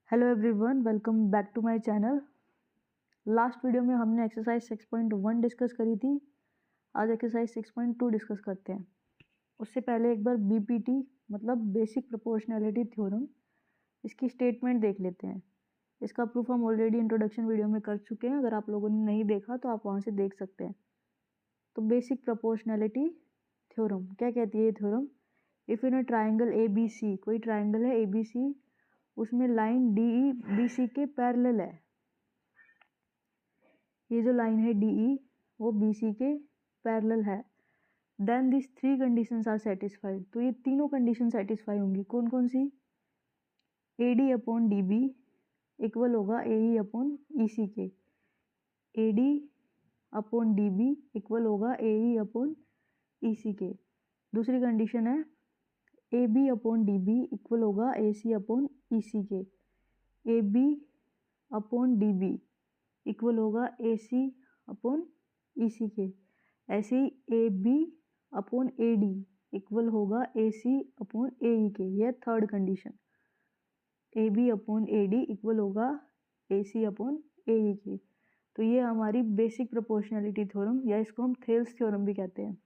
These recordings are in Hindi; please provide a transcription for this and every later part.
Hello everyone, welcome back to my channel. Last video में हमने एक्सरसाइज 6.1 डिस्कस करी थी। आज एक्सरसाइज 6.2 डिस्कस करते हैं। उससे पहले एक बार बीपीटी मतलब बेसिक प्रोपोर्शनैलिटी थ्योरम, इसकी स्टेटमेंट देख लेते हैं। इसका प्रूफ हम ऑलरेडी इंट्रोडक्शन वीडियो में कर चुके हैं। अगर आप लोगों ने नहीं देखा तो आप वहाँ से देख सकते हैं। तो बेसिक प्रोपोर्शनैलिटी थ्योरम क्या कहती है ये theorem? If in a triangle A B C, कोई ट्राइंगल है ए बी सी, उसमें line D E B C के पैरेलल है। ये जो लाइन है डी ई वो बी सी के पैरेलल है। Then this three conditions are satisfied. तो ये तीनों कंडीशन सेटिस्फाई होंगी। कौन कौन सी? A D upon D B equal होगा A E upon E C के। A D upon D B equal होगा A E upon E C के। दूसरी कंडीशन है A B upon D B equal होगा A C upon E C के। A B upon D B equal होगा A C upon E C के। ऐसे ही A B upon A D equal होगा A C upon A E के। यह third condition. A B upon A D equal होगा A C upon A E के। तो ये हमारी बेसिक प्रोपोर्शनैलिटी थ्योरम, या इसको हम थेल्स थ्योरम भी कहते हैं।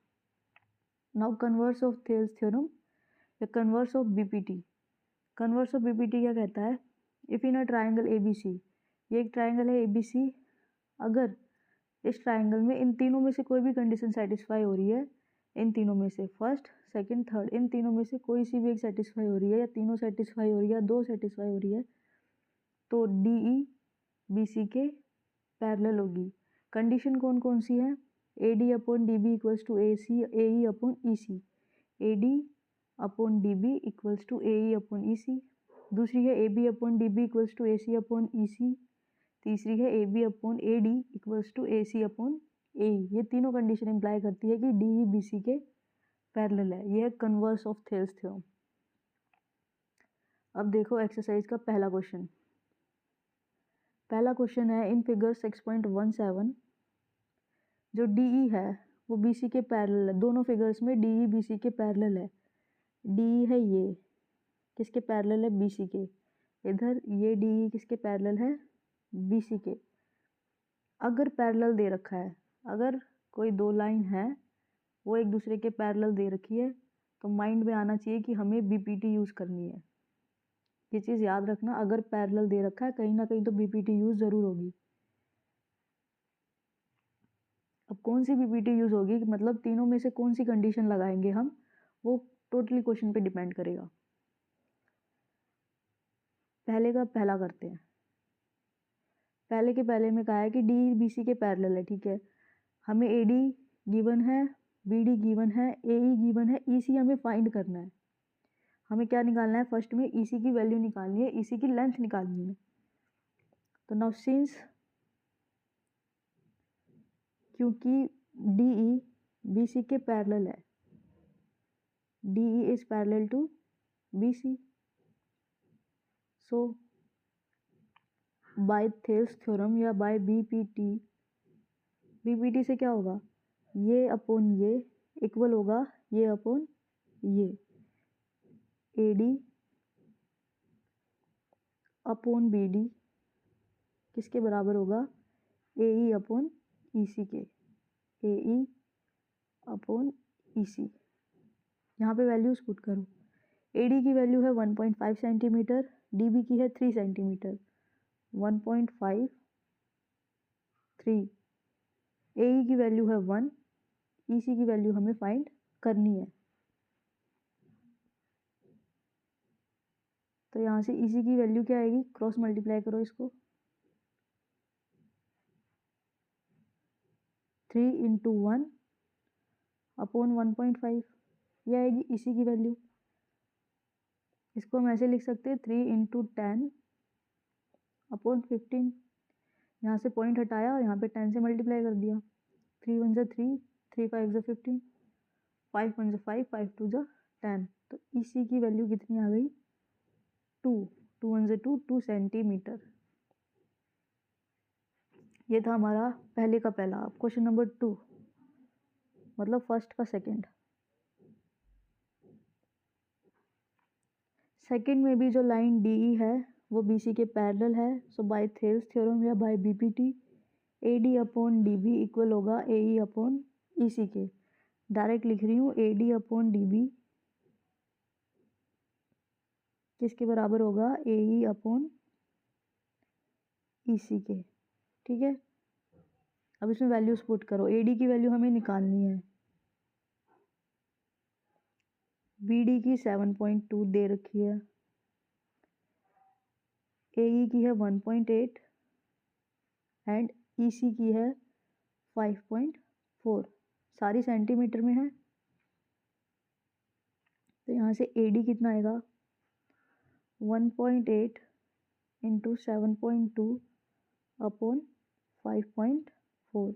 Now converse of Thales theorem या converse of BPT. Converse of BPT क्या कहता है? If in a triangle A B C, ये एक ट्राइंगल है ए बी सी, अगर इस ट्राइंगल में इन तीनों में से कोई भी कंडीशन सेटिस्फाई हो रही है, इन तीनों में से फर्स्ट सेकंड थर्ड, इन तीनों में से कोई सी भी एक सेटिस्फाई हो रही है, या तीनों सेटिस्फाई हो रही है, या दो सेटिस्फाई हो रही है, तो डी ई बी सी के पैरेलल होगी। कंडीशन कौन कौन सी है? A D upon D B equals to A C A E upon E C. A D upon D B equals to A E upon E C. दूसरी है A B upon D B equals to A C upon E C. तीसरी है A B upon A D equals to A C upon A. ये तीनों कंडीशन इंप्लाई करती है कि डी ई बी सी के पैरेलल है। ये है कन्वर्स ऑफ थेल्स थ्योरम। अब देखो एक्सरसाइज का पहला क्वेश्चन। पहला क्वेश्चन है इन फिगर 6.17 जो डी ई है वो बी सी के पैरेलल है। दोनों फिगर्स में डी ई बी सी के पैरेलल है। डी ई है ये, किसके पैरेलल है? बी सी के। इधर ये डी ई किसके पैरेलल है? बी सी के। अगर पैरेलल दे रखा है, अगर कोई दो लाइन है वो एक दूसरे के पैरेलल दे रखी है, तो माइंड में आना चाहिए कि हमें बीपीटी यूज़ करनी है। ये चीज़ याद रखना, अगर पैरेलल दे रखा है कहीं ना कहीं तो बीपीटी यूज़ ज़रूर होगी। अब कौन सी बीपीटी यूज़ होगी, मतलब तीनों में से कौन सी कंडीशन लगाएंगे हम, वो टोटली क्वेश्चन पे डिपेंड करेगा। पहले का पहला करते हैं। पहले के पहले में कहा है कि डी बी सी के पैरेलल है, ठीक है। हमें ए डी गिवन है, बी डी गिवन है, ए ई गिवन है, ई सी हमें फाइंड करना है। हमें क्या निकालना है? फर्स्ट में ई सी की वैल्यू निकालनी है, ई सी की लेंथ निकालनी है। तो नाउ सिंस क्योंकि डी ई बी सी के पैरेलल है, D E is parallel to B C, so by Thales theorem या बाय बीपीटी, बीपीटी से क्या होगा? ये अपॉन ये इक्वल होगा ये अपॉन ये। A D upon B D किसके बराबर होगा? A E upon E C के। A E upon E C. यहाँ पे वैल्यूज पुट करो। ए डी की वैल्यू है 1.5 सेंटीमीटर, डी बी की है 3 सेंटीमीटर। 1.5 3, ए ई की वैल्यू है 1, ई सी की वैल्यू हमें फाइंड करनी है। तो यहाँ से ई सी की वैल्यू क्या आएगी? क्रॉस मल्टीप्लाई करो इसको। 3 इंटू 1 अपॉन 1.5, यह आएगी ई सी की वैल्यू। इसको हम ऐसे लिख सकते हैं 3 इंटू 10 अपॉन 15। यहाँ से पॉइंट हटाया और यहाँ पे 10 से मल्टीप्लाई कर दिया। 3 1 ज़ा 3, 3 5 ज़ा 15, 5 1 ज़ा 5, 5 2 ज़ा 10। तो ई सी की वैल्यू कितनी आ गई? 2, 2 1 ज़ा 2, 2 सेंटीमीटर। ये था हमारा पहले का पहला। अब क्वेश्चन नंबर 2, मतलब फर्स्ट का सेकंड। सेकंड में भी जो लाइन डी ई है वो बी सी के पैरेलल है। सो बाय थेल्स थ्योरम या by BPT A D upon D B equal होगा A E upon E C के। डायरेक्ट लिख रही हूँ, A D upon D B किसके बराबर होगा, A E upon E C के। ठीक है, अब इसमें वैल्यूज पुट करो। ए डी की वैल्यू हमें निकालनी है, बी डी की 7.2 दे रखी है, ए ई की है 1.8 एंड ई सी की है 5.4। सारी सेंटीमीटर में है, तो यहाँ से ए डी कितना आएगा, 1.8 इंटू 7.2 अपॉन 5.4।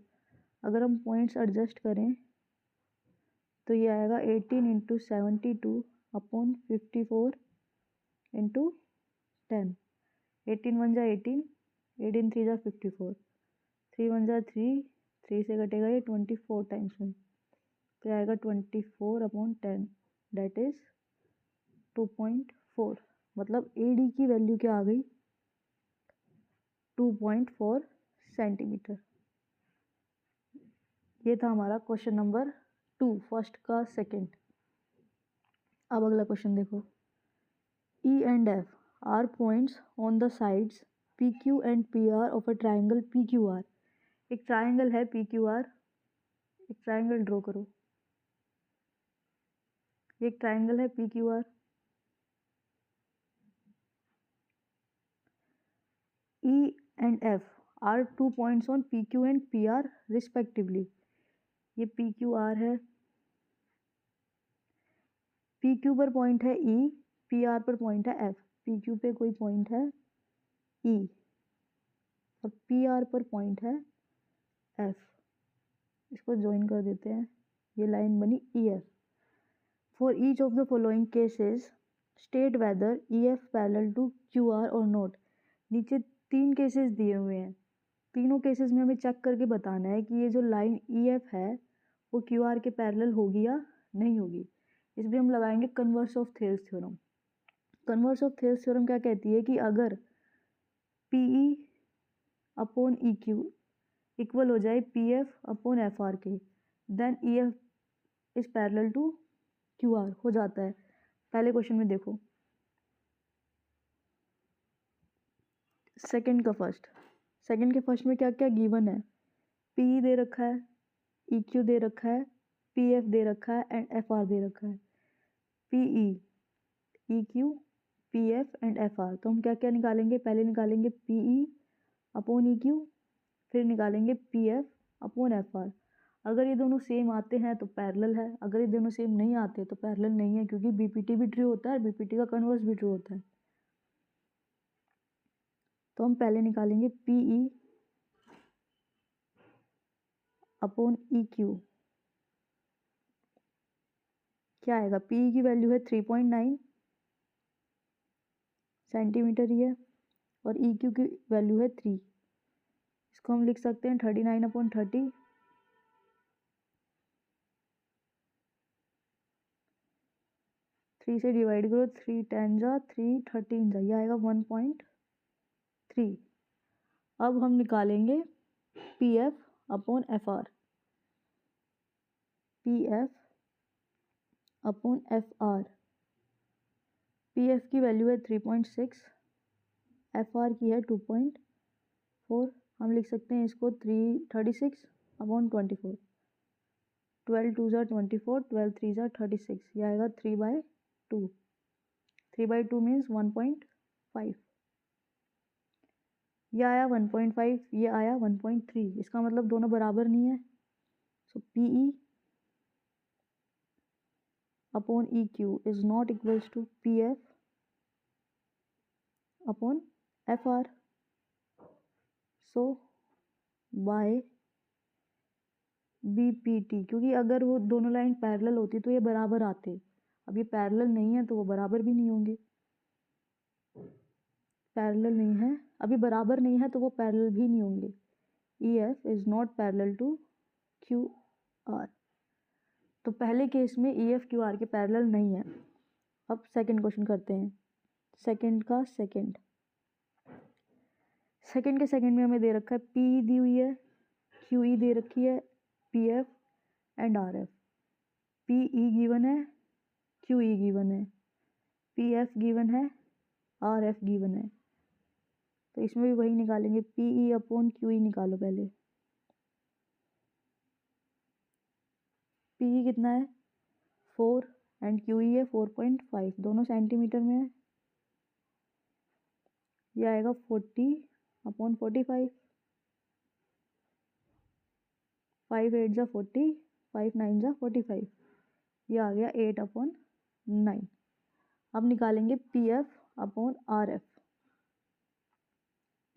अगर हम पॉइंट्स एडजस्ट करें तो ये आएगा 18 इंटू 72 अपॉन 54 इंटू 10। 18 वन जा 18, 18 थ्री जा 54, 3 वन जा 3, 3 से कटेगा ये 24 टाइम्स में, तो आएगा 24 अपॉन 10 डेट इज 2.4। मतलब ए डी की वैल्यू क्या आ गई, 2.4 सेंटीमीटर। ये था हमारा क्वेश्चन नंबर 2 फर्स्ट का सेकंड। अब अगला क्वेश्चन देखो, E and F R points on the sides P Q and P R of a triangle P Q are. एक ट्राइंगल है पी क्यू आर, एक ट्राइंगल ड्रॉ करो। ये एक ट्राइंगल है P Q are, E and F R 2 points on P Q and P R respectively. ये पी क्यू आर है, पी क्यू पर पॉइंट है ई, पी आर पर पॉइंट है एफ। पी क्यू पे कोई पॉइंट है ई और पी आर पर पॉइंट है एफ। इसको ज्वाइन कर देते हैं, ये लाइन बनी E F. For each of the following cases state whether E F parallel to Q R और नॉट। नीचे 3 केसेस दिए हुए हैं, तीनों केसेस में हमें चेक करके बताना है कि ये जो लाइन ई एफ है वो क्यू आर के पैरेलल होगी या नहीं होगी। इसमें हम लगाएंगे converse of Thales theorem. Converse of Thales theorem क्या कहती है कि अगर P E upon E Q equal हो जाए P F upon F R के, then E F is parallel to Q R हो जाता है। पहले क्वेश्चन में देखो, सेकंड का फर्स्ट, सेकंड के फर्स्ट में क्या क्या गिवन है, पी दे रखा है, ई क्यू दे रखा है, पी एफ दे रखा है एंड एफ आर दे रखा है। P E Q P F and F R, तो हम क्या क्या निकालेंगे, पहले निकालेंगे P E upon E Q, फिर निकालेंगे P F upon F are. अगर ये दोनों सेम आते हैं तो पैरेलल है, अगर ये दोनों सेम नहीं आते तो पैरेलल नहीं है, क्योंकि बीपीटी भी ट्रू होता है और बीपीटी का कन्वर्स भी ट्रू होता है। तो हम पहले निकालेंगे P E upon E Q. क्या आएगा, पी ई की वैल्यू है 3.9 सेंटीमीटर ही है और ई क्यू की वैल्यू है 3। इसको हम लिख सकते हैं 39 अपॉन 30, 3 से डिवाइड करो, 3 10 जा 3 13 जा, ये आएगा 1.3। अब हम निकालेंगे P F upon F R. P F upon F R, P F की वैल्यू है 3.6, एफ आर की है 2.4। हम लिख सकते हैं इसको 36 अपॉन 24, 12 2 ज़ा 24, 12 3 ज़ा 36, ये आएगा 3/2। 3/2 मीन्स 1.5। ये आया 1.5, ये आया 1.3, इसका मतलब दोनों बराबर नहीं है। So P E upon E Q is not equals to P F upon F R. So by B P T, क्योंकि अगर वो दोनों लाइन पैरेलल होती तो ये बराबर आते, अब ये पैरेलल नहीं है तो वो बराबर भी नहीं होंगे। पैरेलल नहीं है, अभी बराबर नहीं है तो वो पैरेलल भी नहीं होंगे। E F is not parallel to Q R. तो पहले केस में ई एफ क्यू आर के पैरेलल नहीं है। अब सेकंड क्वेश्चन करते हैं, सेकंड का सेकंड। सेकंड के सेकंड में हमें दे रखा है पी दी हुई है, क्यू ई दे रखी है, P F and R F. P E given है, क्यू ई गिवन है, पी एफ गिवन है, आर एफ गिवन है। तो इसमें भी वही निकालेंगे, पी ई अपॉन क्यू ई निकालो पहले। पी ई कितना है 4 एंड क्यू ई है 4.5, दोनों सेंटीमीटर में है। यह आएगा 40/45, 5 8 जा 40, 5 9 जा 45, ये आ गया 8/9। अब निकालेंगे P F upon R F.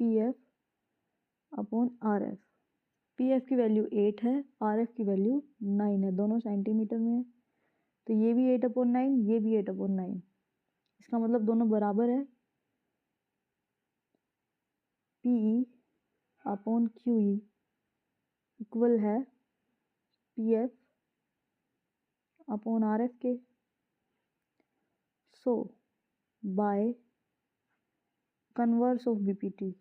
P F upon R F, P F की वैल्यू 8 है, आर एफ की वैल्यू 9 है, दोनों सेंटीमीटर में है। तो ये भी 8/9, ये भी 8/9, इसका मतलब दोनों बराबर है। P E upon Q E equal है P F upon R F के। So by converse of BPT,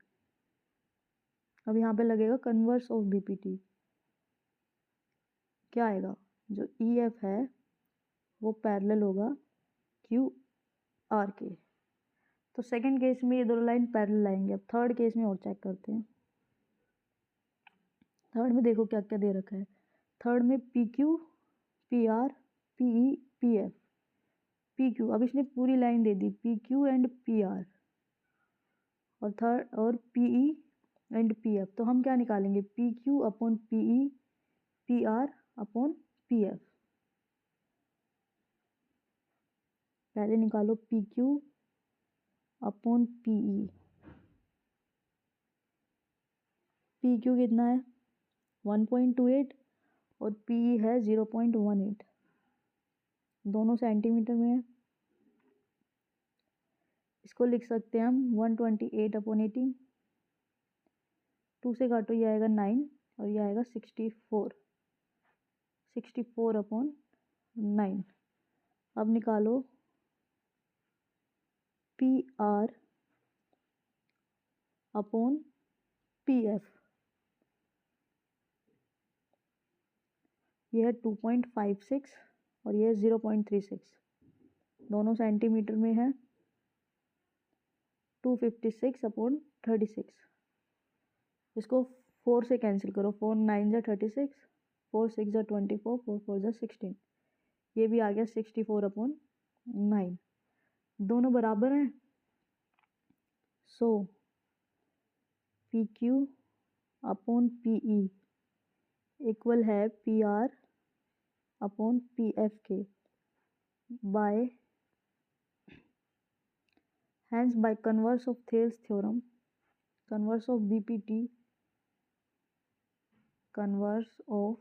अब यहाँ पे लगेगा कन्वर्स ऑफ बीपीटी, क्या आएगा, जो ई एफ है वो पैरेलल होगा क्यू आर के। तो सेकंड केस में ये दोनों लाइन पैरेलल आएंगे। अब थर्ड केस में और चेक करते हैं। थर्ड में देखो क्या क्या दे रखा है। थर्ड में P Q, P R, P E, P F. P Q, अब इसने पूरी line they the, P Q and P R, और थर्ड और P E and P F. तो हम क्या निकालेंगे, पी क्यू अपॉन पी ई, P R upon P F. पहले निकालो पी क्यू अपॉन पी ई। पी क्यू कितना है 1.28 और पी ई है 0.18, दोनों सेंटीमीटर में है। इसको लिख सकते हैं हम 128/18, 2 से काटो ये आएगा 9 और ये आएगा 64/9। अब निकालो P R upon P F. यह है 2.56 और यह है 0.36, दोनों सेंटीमीटर में है। 256/36, इसको 4 से कैंसिल करो, 4 9 जा 36, 4 6 जा 24, 4 4 जा 16, ये भी आ गया 64/9, दोनों बराबर हैं। So P Q upon P E equal है P R upon P F के। By hence by converse of Thales theorem, converse of BPT, converse of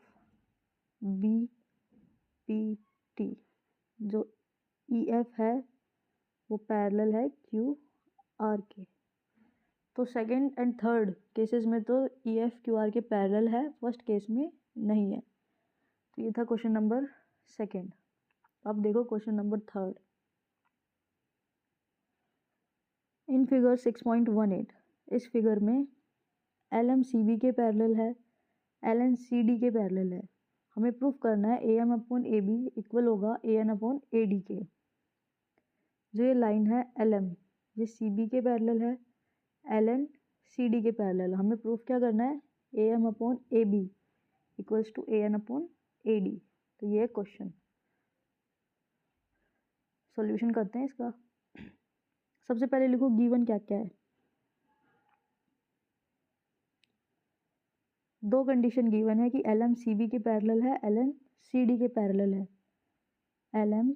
BPT, जो ई एफ है वो पैरेलल है क्यू आर के। तो सेकंड एंड थर्ड केसेस में तो ई एफ क्यू आर के पैरेलल है, फर्स्ट केस में नहीं है। तो ये था क्वेश्चन नंबर सेकंड। अब देखो question number third. In figure 6.18, इस फिगर में एल एम सी बी के पैरेलल है, एल एन सी डी के पैरेलल है। हमें प्रूफ करना है A M upon A B equal होगा A N upon A D के। जो ये लाइन है एल एम, ये सी बी के पैरेलल है, एल एन सी डी के पैरेलल। हमें प्रूफ क्या करना है, A M upon A B equals to A N upon A D. तो ये क्वेश्चन सॉल्यूशन करते हैं इसका। सबसे पहले लिखो गिवन क्या क्या है। दो कंडीशन गिवन है कि एल एम सी बी के पैरेलल है, एल एन सी डी के पैरेलल है। L M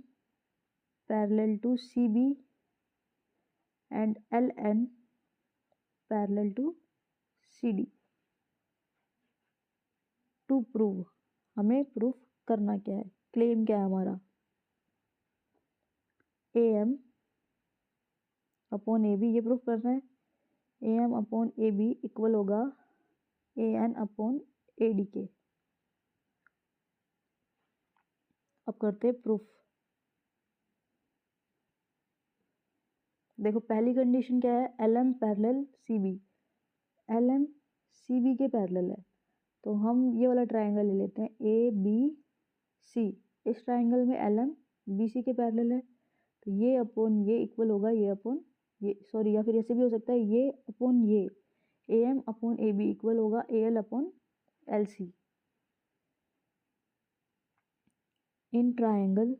parallel to C B and L N parallel to C D. To prove, हमें प्रूफ करना क्या है, क्लेम क्या है हमारा, A M upon A B, ये प्रूफ करना है। A M upon A B equal होगा A N upon A D के। अब करते हैं प्रूफ। देखो पहली कंडीशन क्या है, L M parallel C B, L M C B के पैरेलल है, तो हम ये वाला ट्राइंगल ले लेते हैं ए बी सी। इस ट्राइंगल में एल एम बी सी के पैरेलल है, तो ये अपॉन ये इक्वल होगा ये अपॉन ये, सॉरी, या फिर ऐसे भी हो सकता है ये अपॉन ये, A M upon A B equal होगा A L upon L C. In triangle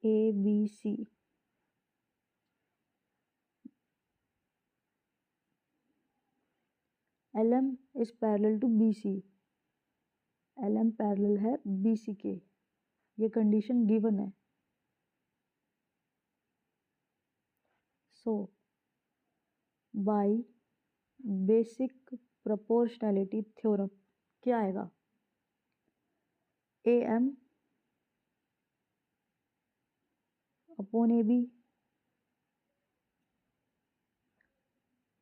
A B C L M is parallel to B C, L M parallel है बी सी के, ये कंडीशन गिवन है। So by basic proportionality theorem क्या आएगा, A M upon A B,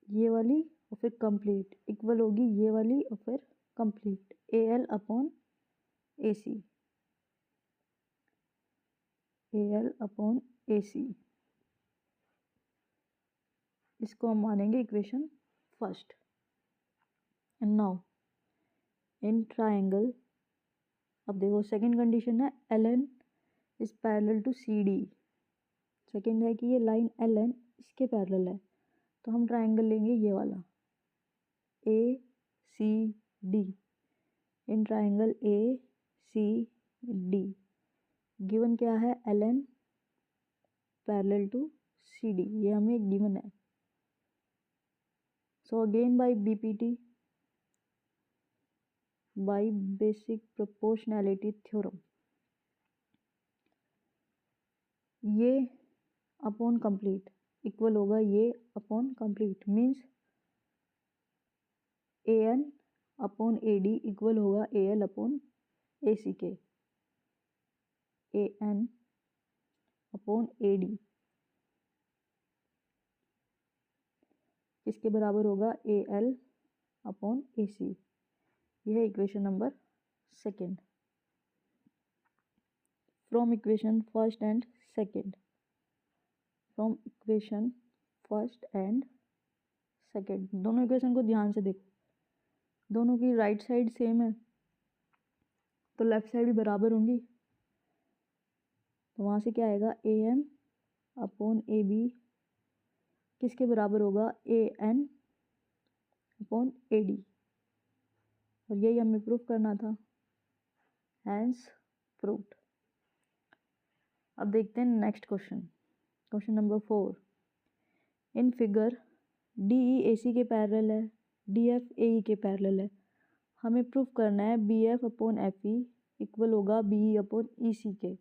ये वाली और फिर कंप्लीट इक्वल होगी ये वाली और फिर complete A L upon A C, A L upon A C. इसको हम मानेंगे equation first. And now in triangle, अब देखो सेकंड कंडीशन है L N is parallel to C D. Second है कि ये लाइन एल एन इसके पैरेलल है, तो हम ट्राइंगल लेंगे ये वाला A C D. In triangle A C D given क्या है, L N parallel to C D, ये हमें गिवन है। So again by BPT, by basic proportionality theorem, ये अपॉन कंप्लीट इक्वल होगा ये upon complete, means A N upon A D equal होगा A L upon A C के, A N upon A D किसके बराबर होगा, ए एल अपॉन ए सी। यह है equation number second from equation first and second, from equation first and second. दोनों इक्वेशन को ध्यान से देखो, दोनों की राइट साइड सेम है तो लेफ्ट साइड भी बराबर होंगी, तो वहाँ से क्या आएगा, A M upon A B किसके बराबर होगा, A N upon A D, और यही हमें प्रूफ करना था, हैंस प्रूव्ड। अब देखते हैं next question, question number 4। In figure D E A C के पैरेलल है, डी एफ ए ई के पैरेलल है, हमें प्रूफ करना है B F upon F E equal होगा B E upon E C के।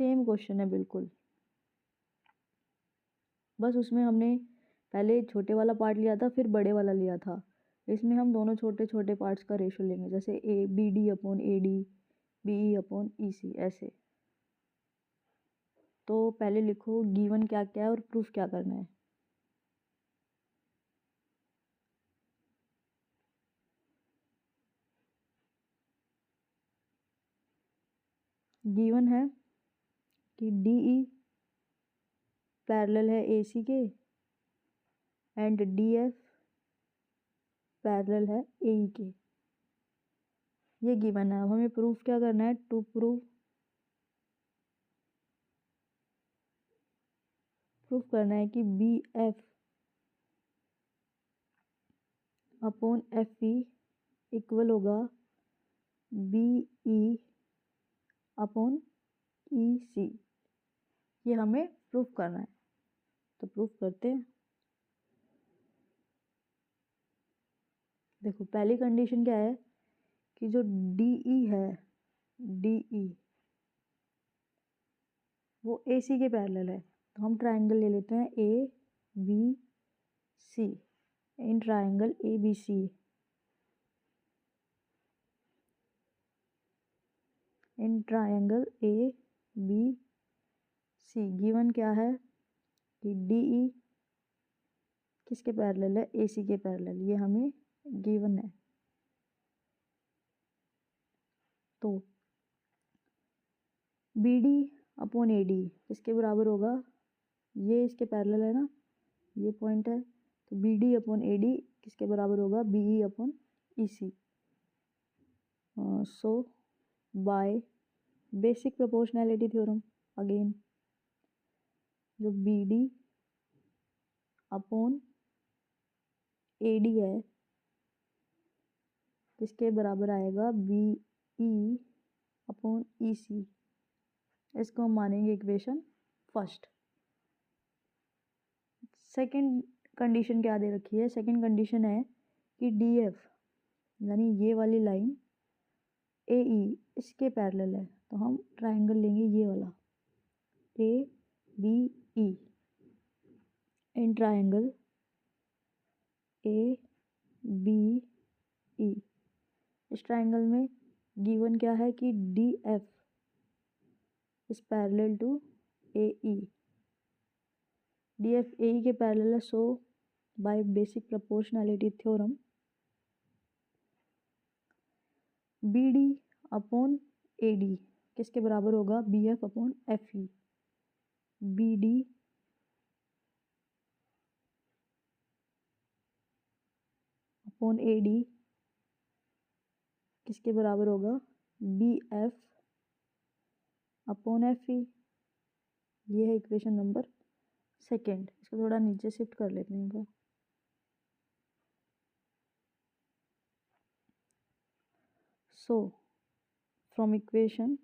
सेम क्वेश्चन है बिल्कुल, बस उसमें हमने पहले छोटे वाला पार्ट लिया था फिर बड़े वाला लिया था, इसमें हम दोनों छोटे छोटे पार्ट्स का रेशो लेंगे, जैसे A B D upon A D, B E upon E C, ऐसे। तो पहले लिखो गिवन क्या क्या है और प्रूफ क्या करना है। गिवन है कि डी ई पैरेलल है ए सी के एंड डी एफ पैरेलल है ए ई के, ये गिवन है। अब हमें प्रूफ क्या करना है, टू प्रूफ करना है कि B F upon F E equal होगा B E upon E C, ये हमें प्रूफ करना है, तो प्रूफ करते हैं। देखो पहली कंडीशन क्या है कि जो डी ई है, डी ई वो ए सी के पैरेलल है, तो हम ट्राइंगल ले लेते हैं A B C. In triangle A B C, in triangle A B C given क्या है कि डी ई किसके पैरेलल है, ए सी के पैरेलल, ये हमें गिवन है। तो B D upon A D किसके बराबर होगा, ये इसके पैरेलल है ना, ये पॉइंट है, तो B D upon A D किसके बराबर होगा, B E upon E C. So by basic proportionality theorem again, जो B D upon A D है किसके बराबर आएगा, बी ई अपॉन ई सी। इसको हम मानेंगे इक्वेशन फर्स्ट। सेकंड कंडीशन क्या दे रखी है, सेकंड कंडीशन है कि डी एफ यानी ये वाली लाइन ए ई इसके पैरेलल है, तो हम ट्रायंगल लेंगे ये वाला A B E. In triangle A B E, इस ट्रायंगल में गिवन क्या है कि D F is parallel to A E. D F A E के पैरेलल है, so by basic proportionality theorem B D upon A D किसके बराबर होगा, B F upon F E. B D upon A D किसके बराबर होगा, B F upon F E. ये है इक्वेशन नंबर सेकेंड। इसको थोड़ा नीचे शिफ्ट कर लेते हैं इनका। So from equation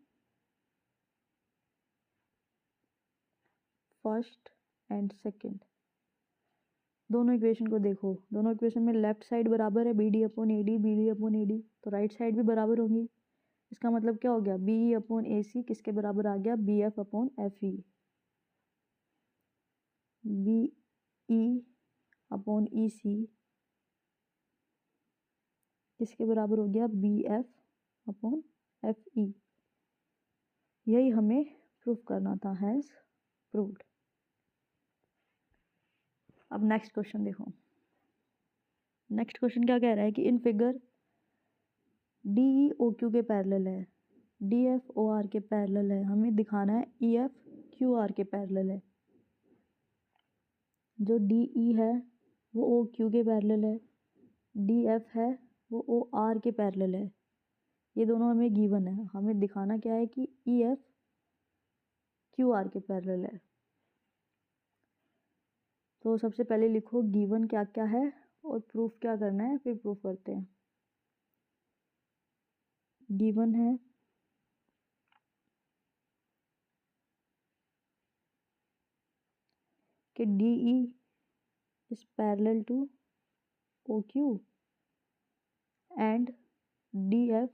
first and second, दोनों इक्वेशन को देखो, दोनों इक्वेशन में लेफ्ट साइड बराबर है B D upon A D, B D upon A D, तो राइट साइड भी बराबर होंगी। इसका मतलब क्या हो गया, बी ई अपॉन ए सी किसके बराबर आ गया, B F upon F E. B E upon E C किसके बराबर हो गया, B F upon F E. यही हमें प्रूफ करना था, हैज प्रूव्ड। अब नेक्स्ट क्वेश्चन देखो। नेक्स्ट क्वेश्चन क्या कह रहा है कि in figure D E O Q के पैरेलल है, डी एफ ओ आर के पैरेलल है, हमें दिखाना है ई एफ क्यू आर के पैरेलल है। जो डी ई है वो ओ क्यू के पैरेलल है, डी एफ है वो ओ आर के पैरेलल है। ये दोनों हमें गिवन है, हमें दिखाना क्या है कि ई एफ क्यू आर के पैरेलल है। तो सबसे पहले लिखो गिवन क्या क्या है और प्रूफ क्या करना है, फिर प्रूफ करते हैं। गिवन है कि D E is parallel to O Q and D F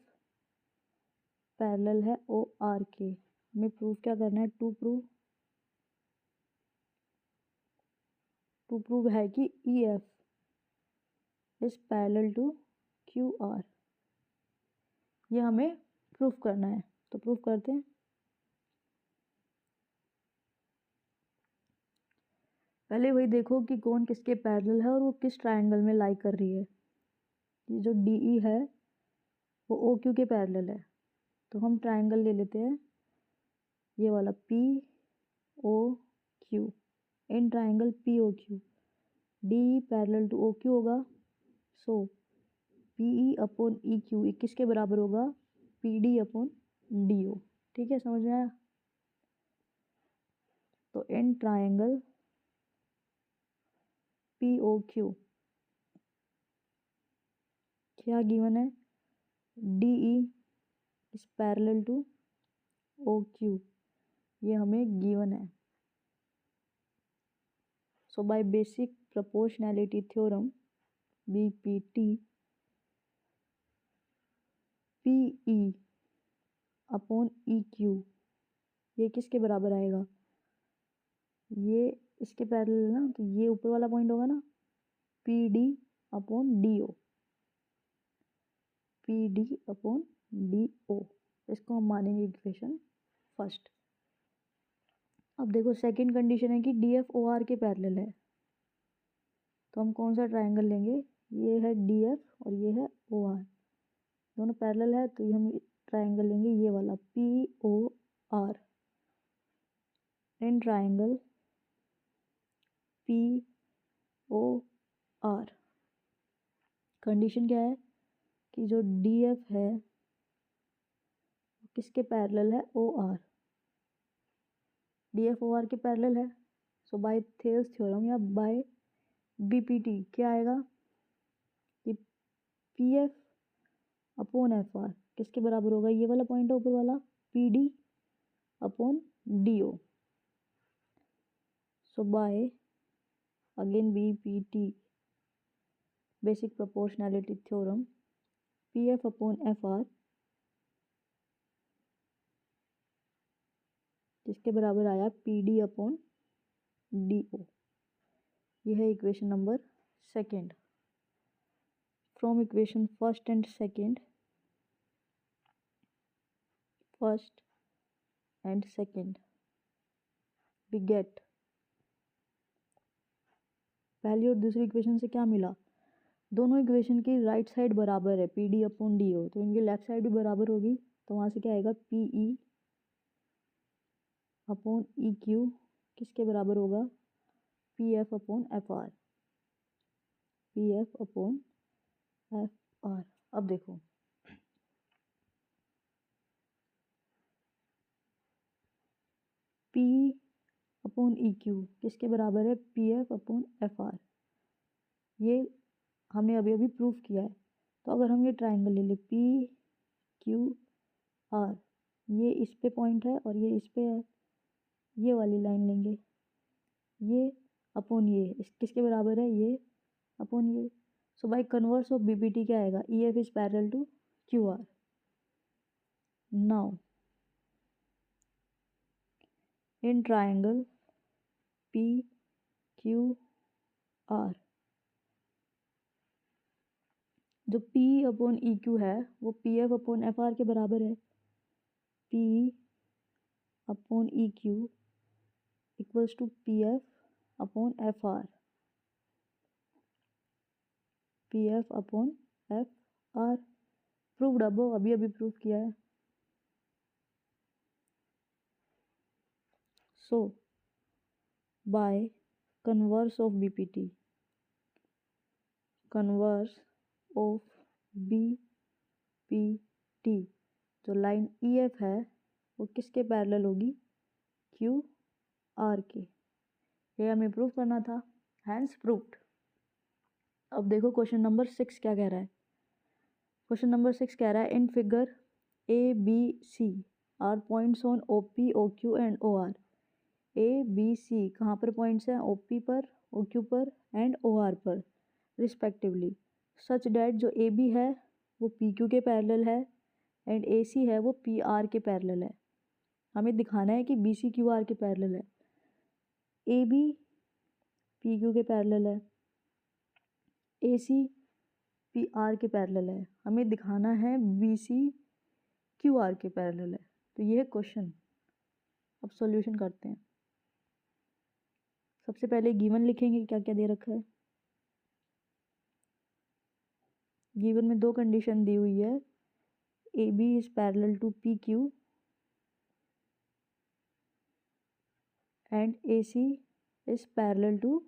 parallel है ओ आर के। हमें प्रूफ क्या करना है, टू प्रूव है कि E F is parallel to Q R. ये हमें प्रूफ करना है, तो प्रूफ करते हैं। पहले वही देखो कि कौन किसके पैरेलल है और वो किस ट्रायंगल में लाई कर रही है। ये जो डी ई है वो ओ क्यू के पैरेलल है, तो हम ट्रायंगल ले लेते हैं ये वाला P O Q. In triangle P O Q D E parallel to O Q होगा, so P E upon E Q किसके बराबर होगा, P D upon D O. ठीक है, समझ में आया। तो in triangle P O Q क्या गिवन है, D E is parallel to O Q, ये हमें गिवन है। So by basic proportionality theorem BPT, P E upon E Q ये किसके बराबर आएगा, ये इसके पैरेलल है ना, तो ये ऊपर वाला पॉइंट होगा ना, P D upon D O, P D upon D O. इसको हम मानेंगे इक्वेशन फर्स्ट। अब देखो सेकंड कंडीशन है कि डी एफ ओ आर के पैरेलल है, तो हम कौन सा ट्रायंगल लेंगे, ये है डी एफ और ये है ओ आर, दोनों पैरेलल है, तो ये हम ट्रायंगल लेंगे ये वाला P O R. In triangle P O R. Condition क्या है कि जो डी एफ है किसके पैरेलल है, O R. D F O R के पैरेलल है। सो बाय थेल्स थ्योरम या बाय बीपीटी क्या आएगा कि P F upon F R किसके बराबर होगा, ये वाला पॉइंट है ऊपर वाला, P D upon D O. So by again BPT basic proportionality theorem, P F upon F R जिसके बराबर आया P D upon D O. यह है equation number second. From equation first and second, we gate, पहली और दूसरी इक्वेशन से क्या मिला, दोनों इक्वेशन की राइट साइड बराबर है P D upon D O, तो इनकी लेफ्ट साइड भी बराबर होगी। तो वहाँ से क्या आएगा, P E upon E Q किसके बराबर होगा, P F upon F R, P F upon F are. अब देखो पी अपॉन ई क्यू किसके बराबर है, P F upon F are. ये हमने अभी अभी प्रूफ किया है। तो अगर हम ये ट्राइंगल ले लें पी क्यू आर, ये इस पे पॉइंट है और ये इस पे है, ये वाली लाइन लेंगे, ये अपॉन ये इस किसके बराबर है, ये अपॉन ये। So by converse of BPT क्या आएगा, E F is parallel to Q R. Now in triangle P Q R, जो P अपॉन ई क्यू है वो P F upon F R के बराबर है। P upon E Q equals to P F upon F R, P F upon F R. Proved, अब अभी अभी प्रूव किया है। So by converse of BPT, converse of BPT, जो लाइन ई एफ है वो किसके पैरेलल होगी, क्यू आर के। ये हमें प्रूव करना था, हैंस प्रूव्ड। अब देखो क्वेश्चन नंबर 6 क्या कह रहा है। क्वेश्चन नंबर 6 कह रहा है in figure A B C are points on O P O Q and O R. A B C कहाँ पर पॉइंट्स हैं, ओ पी पर, ओ क्यू पर एंड ओ आर पर रिस्पेक्टिवली, सच डैट जो ए बी है वो पी क्यू के पैरेलल है एंड ए सी है वो पी आर के पैरेलल है। हमें दिखाना है कि बी सी क्यू आर के पैरेलल है, ए बी पी क्यू के पैरेलल है, ए सी पी आर के पैरेलल है। हमें दिखाना है बी सी क्यू आर के पैरेलल है। तो ये है क्वेश्चन। अब सॉल्यूशन करते हैं। सबसे पहले गिवन लिखेंगे क्या क्या दे रखा है। गिवन में दो कंडीशन दी हुई है, A B is parallel to P Q and A C is parallel to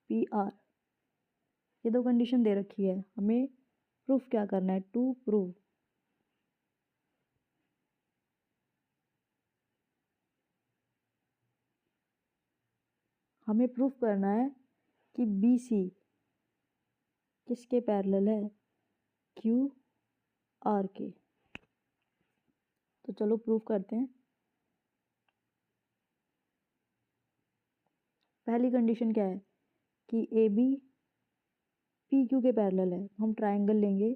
P R. ये दो कंडीशन दे रखी है, हमें प्रूफ क्या करना है, टू प्रूव। हमें प्रूफ करना है कि बी सी किसके पैरेलल है, क्यू आर के। तो चलो प्रूफ करते हैं। पहली कंडीशन क्या है कि ए बी पी क्यू के पैरेलल है। हम ट्राइंगल लेंगे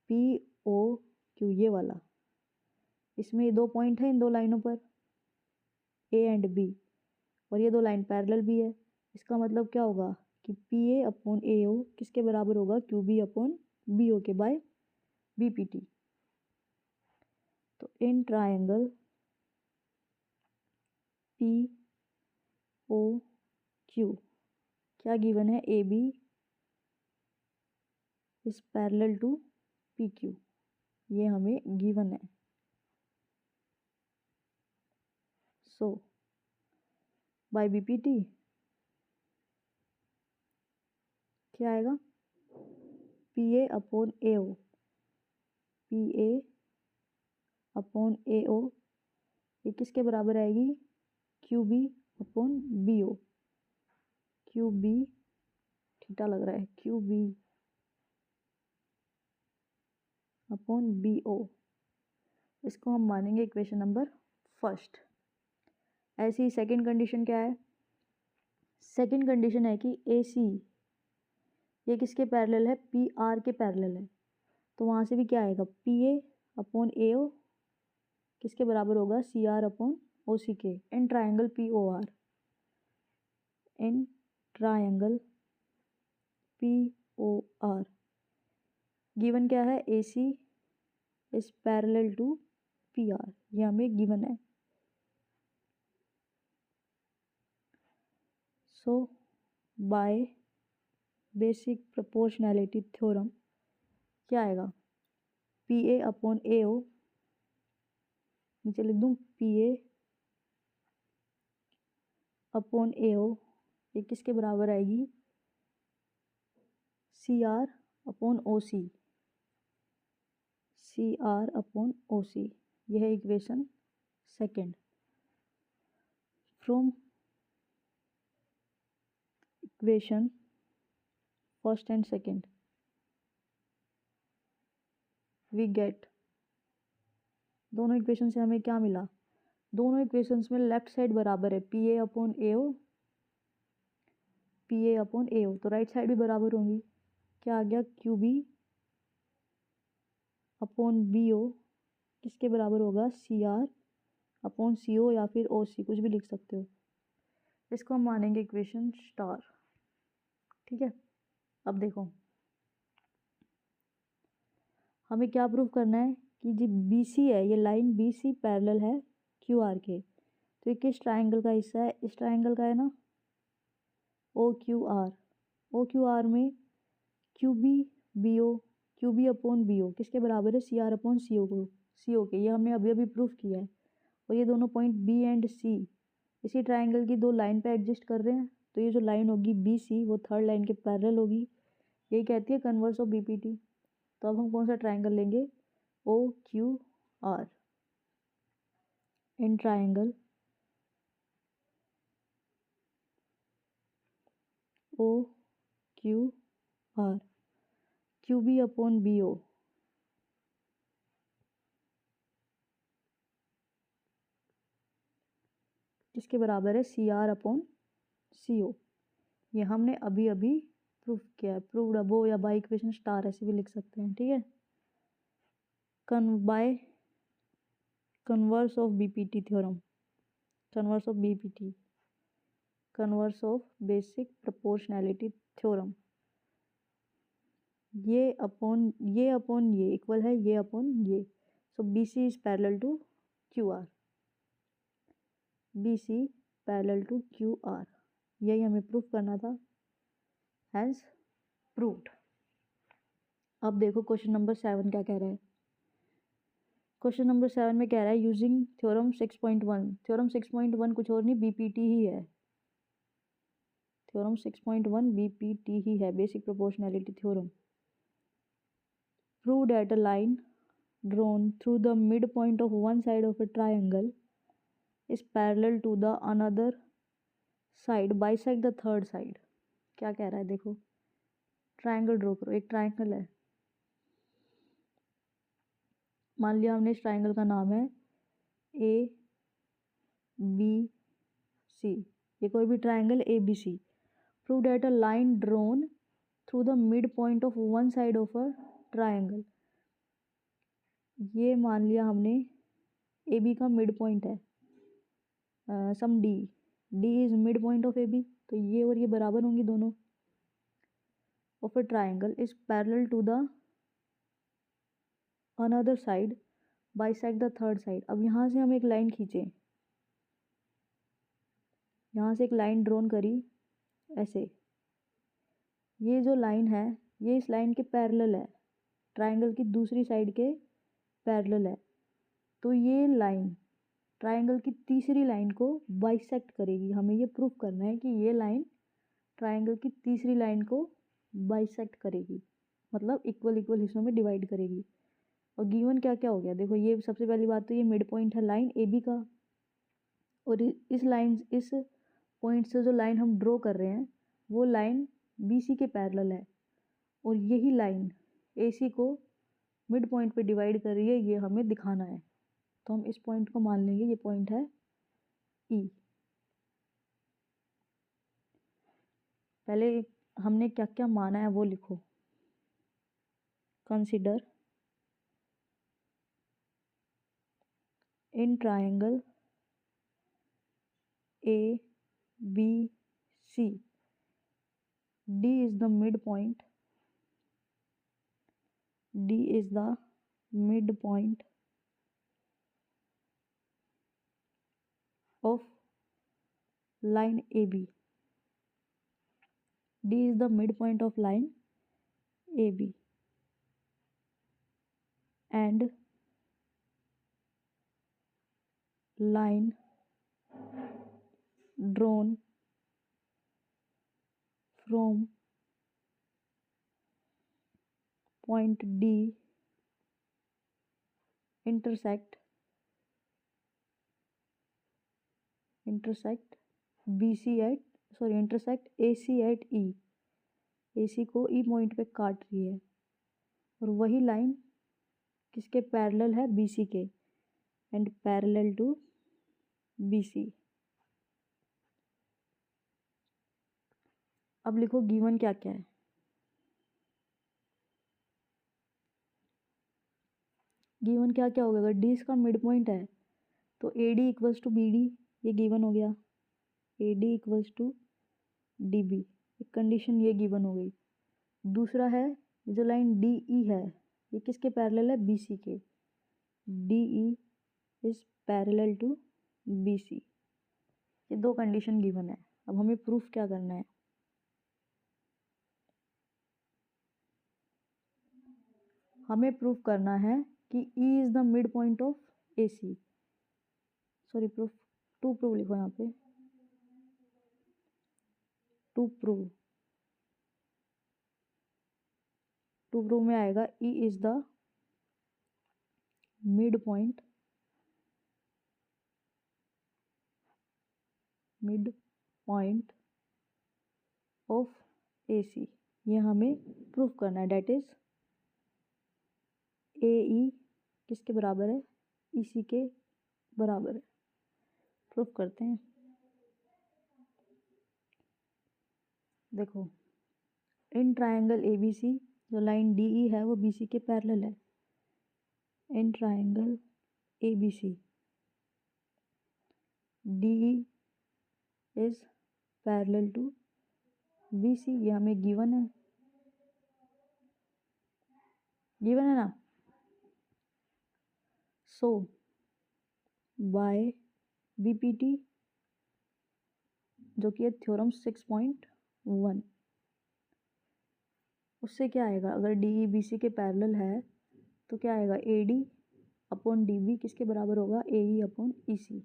पी ओ क्यू, ये वाला, इसमें ये दो पॉइंट है इन दो लाइनों पर, ए एंड बी, और ये दो लाइन पैरेलल भी है। इसका मतलब क्या होगा कि पी ए अपॉन ए ओ किसके बराबर होगा, Q B upon B O के बाय बी पी टी। तो in triangle P O Q क्या गिवन है, A B is parallel to P Q, ये हमें गिवन है। सो बाय बीपीटी क्या आएगा, P A upon A O, P A upon A O ये किसके बराबर आएगी, Q B upon B O, Q B theta लग रहा है, Q B upon B O, इसको हम मानेंगे इक्वेशन नंबर फर्स्ट। ऐसी सेकंड कंडीशन क्या है, सेकंड कंडीशन है कि ए सी ये किसके पैरेलल है, पी आर के पैरेलल है, तो वहाँ से भी क्या आएगा, पी ए अपॉन ए ओ किसके बराबर होगा, सी आर अपॉन ओ सी के, in triangle P O R, in triangle P O R given क्या है, A C is parallel to P R, ये हमें गिवन है। So by basic proportionality theorem क्या आएगा, पी ए अपॉन ए ओ, नीचे लिख दूँ P A upon A O ये किसके बराबर आएगी, C R upon O C, C R upon O C, यह है equation second. From equation first and second we get, दोनों इक्वेशन से हमें क्या मिला, दोनों इक्वेशंस में लेफ्ट साइड बराबर है, P A upon A O, P A upon A O, तो राइट साइड भी बराबर होंगी, क्या आ गया, Q B upon B O किसके बराबर होगा, सी आर अपॉन सी ओ या फिर ओ सी, कुछ भी लिख सकते हो, इसको हम मानेंगे इक्वेशन स्टार। ठीक है, अब देखो हमें क्या प्रूव करना है कि जो बी सी है, ये लाइन बी सी पैरेलल है क्यू आर के, तो ये किस ट्राइंगल का हिस्सा है, इस ट्राइंगल का है ना, O Q R, O Q R में Q B B O, Q B upon B O किसके बराबर है, सी आर अपॉन सी ओ को, सी ओ के, ये हमने अभी अभी प्रूफ किया है, और ये दोनों पॉइंट बी एंड सी इसी ट्राइंगल की दो लाइन पे एग्जिस्ट कर रहे हैं, तो ये जो लाइन होगी बी सी वो थर्ड लाइन के पैरेलल होगी, यही कहती है कन्वर्स ऑफ बीपीटी। तो अब हम कौन सा ट्राइंगल लेंगे, O Q R, in triangle O Q R, Q B upon B O किसके बराबर है, सी आर अपॉन सी ओ, ये हमने अभी अभी प्रूफ किया है, प्रूव्ड अबो या बाय इक्वेशन स्टार ऐसे भी लिख सकते हैं। ठीक है, by converse of BPT theorem, converse of BPT, converse of basic proportionality theorem, ये अपॉन ये इक्वल है ये अपॉन ये, so B C is parallel to Q R, B C parallel to Q R, यही हमें प्रूफ करना था, हैज़ प्रूव्ड। अब देखो क्वेश्चन नंबर 7 क्या कह रहा है, क्वेश्चन नंबर 7 में कह रहा है यूजिंग थ्योरम 6.1, थ्योरम 6.1 कुछ और नहीं बीपीटी ही है, थ्योरम 6.1 बीपीटी ही है, basic proportionality theorem, prove that a line drawn through the midpoint of one side of a triangle is parallel to the another side bisect the third side। क्या कह रहा है, देखो ट्राइंगल ड्रॉ करो, एक ट्राइंगल है, मान लिया हमने इस ट्राइंगल का नाम है ए बी सी, ये कोई भी triangle A B C, prove that a line drawn through the mid point of one side of a triangle, ये मान लिया हमने ए बी का मिड पॉइंट है, some D, D is mid point of A B, तो ये और ये बराबर होंगी दोनों, of a triangle is parallel to the another side bisect the third side. अब यहाँ से हम एक लाइन खींचे, यहाँ से एक लाइन ड्रॉन करी ऐसे, ये जो लाइन है ये इस लाइन के पैरेलल है, ट्राइंगल की दूसरी साइड के पैरेलल है, तो ये लाइन ट्राइंगल की तीसरी लाइन को बाइसेक्ट करेगी, हमें ये प्रूफ करना है कि ये लाइन ट्राइंगल की तीसरी लाइन को बाइसेक्ट करेगी, मतलब इक्वल इक्वल हिस्सों में डिवाइड करेगी। और गिवन क्या क्या हो गया, देखो ये सबसे पहली बात तो ये मिड पॉइंट है लाइन ए बी का, और इस पॉइंट से जो लाइन हम ड्रॉ कर रहे हैं वो लाइन बी सी के पैरेलल है, और यही लाइन ए सी को मिड पॉइंट पे डिवाइड कर रही है, ये हमें दिखाना है। तो हम इस पॉइंट को मान लेंगे ये पॉइंट है ई। पहले हमने क्या क्या माना है वो लिखो। Consider in triangle A B C D is the midpoint. D is the midpoint of line AB. D is the midpoint of line AB, and line drawn from point D intersect BC at intersect AC at E. AC को E पॉइंट पे काट रही है, और वही लाइन किसके पैरेलल है, BC के, एंड पैरेलल टू BC। अब लिखो गिवन क्या क्या है। गिवन क्या क्या होगा, अगर डी इसका मिड पॉइंट है तो A D equals to B D, ये गिवन हो गया। A D equals to D B, एक कंडीशन ये गिवन हो गई। दूसरा है जो लाइन डी ई है ये किसके पैरेलल है, बी सी के। D E is parallel to B C, ये दो कंडीशन गिवन है। अब हमें प्रूफ क्या करना है, हमें प्रूफ करना है कि E is the mid point of A C. Sorry proof, to prove लिखो यहाँ पे, टू प्रूव में आएगा E is the mid point of A C, ये हमें प्रूफ करना है। डेट इज ए ई किसके बराबर है, ई सी के बराबर है। प्रूफ करते हैं। देखो इन ट्रायंगल ए बी सी जो लाइन डी ई है वो बी सी के पैरेलल है। In triangle A B C D E is parallel to B C, ये हमें गिवन है, गिवन है ना। सो बाय बीपीटी जो कि है थ्योरम 6.1, उससे क्या आएगा, अगर डी ई बी सी के पैरेलल है तो क्या आएगा, A D upon D B किसके बराबर होगा, ए ई अपॉन ई सी।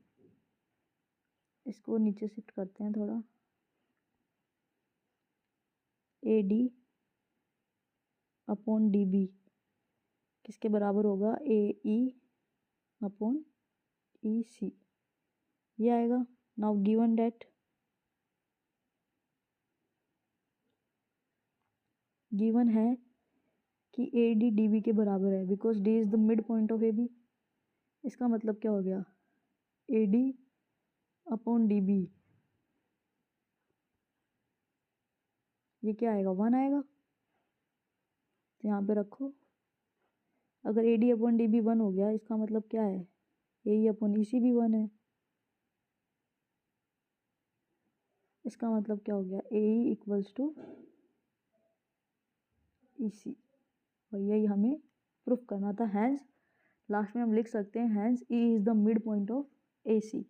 इसको नीचे शिफ्ट करते हैं थोड़ा, A D upon D B किसके बराबर होगा, A E upon E C, ये आएगा। नाउ गिवन डेट गिवन है कि ए डी डी बी के बराबर है, because D is the mid point of A B. इसका मतलब क्या हो गया, A D upon D B, ये क्या आएगा, 1 आएगा। तो यहाँ पे रखो, अगर A D upon D B 1 हो गया इसका मतलब क्या है, ए ई अपॉन ई सी भी 1 है। इसका मतलब क्या हो गया, ए ई इक्वल्स टू ई सी, और यही हमें प्रूफ करना था। हैंस लास्ट में हम लिख सकते हैं hence E is the mid point of A C.